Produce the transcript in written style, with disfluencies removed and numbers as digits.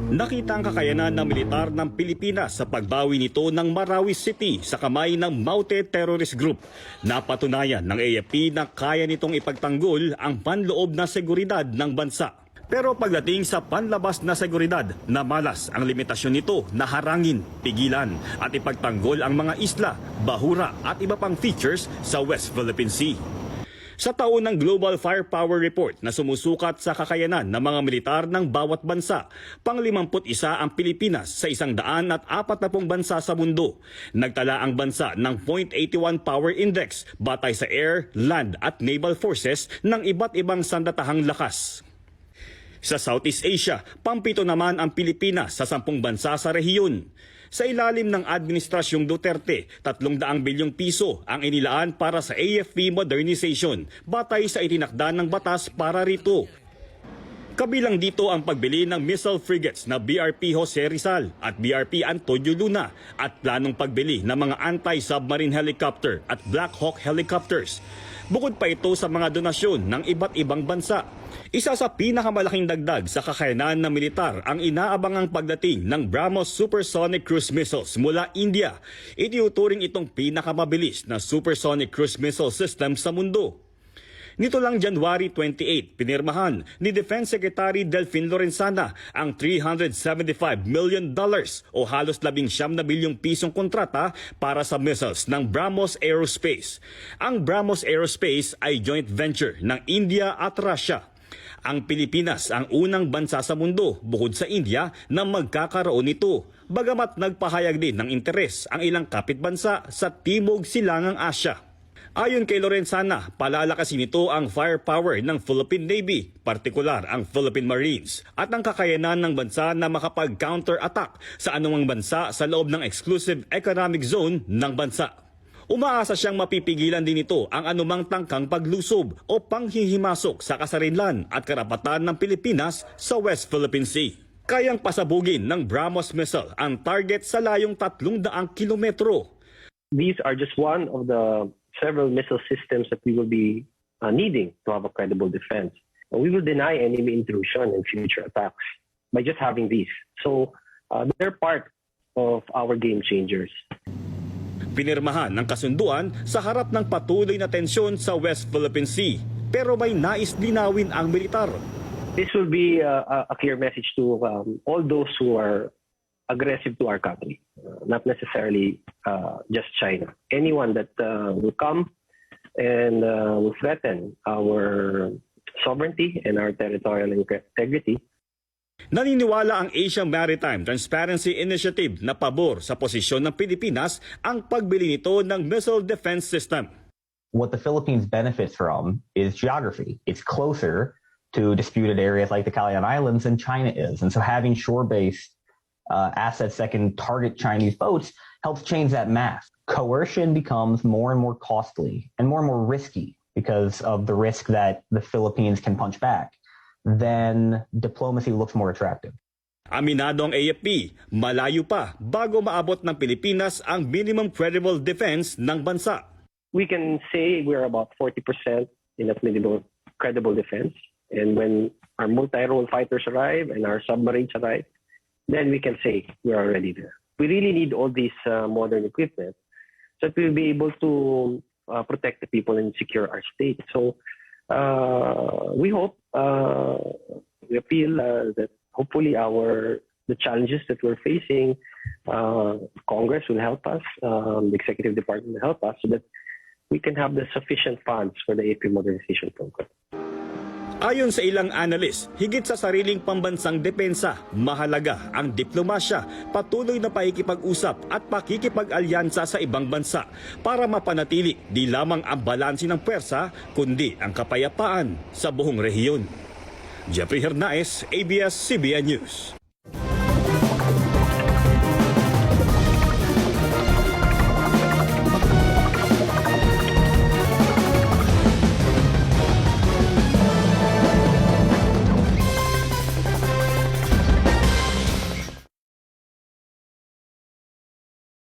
Nakita ang kakayanan ng militar ng Pilipinas sa pagbawi nito ng Marawi City sa kamay ng Maute Terrorist Group. Napatunayan ng AFP na kaya nitong ipagtanggol ang panloob na seguridad ng bansa. Pero pagdating sa panlabas na seguridad, namalas ang limitasyon nito na harangin, pigilan at ipagtanggol ang mga isla, bahura at iba pang features sa West Philippine Sea. Sa taon ng Global Firepower Report na sumusukat sa kakayanan ng mga militar ng bawat bansa, pang-51 ang Pilipinas sa 140 bansa sa mundo. Nagtala ang bansa ng 0.81 Power Index batay sa air, land at naval forces ng iba't ibang sandatahang lakas. Sa Southeast Asia, pampito naman ang Pilipinas sa 10 bansa sa rehiyon. Sa ilalim ng Administrasyong Duterte, 300 bilyong piso ang inilaan para sa AFP modernization, batay sa itinakda ng batas para rito. Kabilang dito ang pagbili ng missile frigates na BRP Jose Rizal at BRP Antonio Luna at planong pagbili ng mga anti-submarine helicopter at Black Hawk helicopters. Bukod pa ito sa mga donasyon ng iba't ibang bansa. Isa sa pinakamalaking dagdag sa kakayanan ng militar ang inaabangang pagdating ng BrahMos Supersonic Cruise Missiles mula India. Itinuturing itong pinakamabilis na supersonic cruise missile system sa mundo. Nito lang January 28, pinirmahan ni Defense Secretary Delfin Lorenzana ang $375 million o halos 19 bilyong pisong kontrata para sa missiles ng BrahMos Aerospace. Ang BrahMos Aerospace ay joint venture ng India at Russia. Ang Pilipinas ang unang bansa sa mundo bukod sa India na magkakaroon nito. Bagamat nagpahayag din ng interes ang ilang kapitbansa sa Timog Silangang Asya. Ayon kay Lorenzana, palalakasin nito ang firepower ng Philippine Navy, partikular ang Philippine Marines, at ang kakayanan ng bansa na makapag-counter-attack sa anumang bansa sa loob ng exclusive economic zone ng bansa. Umaasa siyang mapipigilan din ito ang anumang tangkang paglusob o panghihimasok sa kasarinlan at karapatan ng Pilipinas sa West Philippine Sea. Kayang pasabugin ng BrahMos missile ang target sa layong 300 kilometro. These are just one of the several missile systems that we will be needing to have a credible defense. We will deny enemy intrusion and future attacks by just having these. So they're part of our game changers. Pinirmahan ng kasunduan sa harap ng patuloy na tensyon sa West Philippine Sea. Pero may nais linawin ang militar. This will be a clear message to all those who are aggressive to our country, not necessarily just China. Anyone that will come and will threaten our sovereignty and our territorial integrity. Naniniwala ang Asian Maritime Transparency Initiative na pabor sa posisyon ng Pilipinas ang pagbili nito ng missile defense system. What the Philippines benefits from is geography. It's closer to disputed areas like the Calayan Islands than China is. And so having shore-based assets that can target Chinese boats helps change that math. Coercion becomes more and more costly and more risky because of the risk that the Philippines can punch back. Then diplomacy looks more attractive. Aminado ang AFP, malayo pa bago maabot ng Pilipinas ang minimum credible defense ng bansa. We can say we're about 40% in that minimum credible defense. And when our multi-role fighters arrive and our submarines arrive, then we can say we're already there. We really need all these modern equipment so that we'll be able to protect the people and secure our state. So we hope, we appeal that hopefully the challenges that we're facing, Congress will help us, the Executive Department will help us so that we can have the sufficient funds for the AP modernization program. Ayon sa ilang analyst, higit sa sariling pambansang depensa, mahalaga ang diplomasya, patuloy na pakikipag-usap at pakikipag-alyansa sa ibang bansa para mapanatili di lamang ang balanse ng pwersa, kundi ang kapayapaan sa buong rehiyon. Jeffrey Hernaez, ABS-CBN News.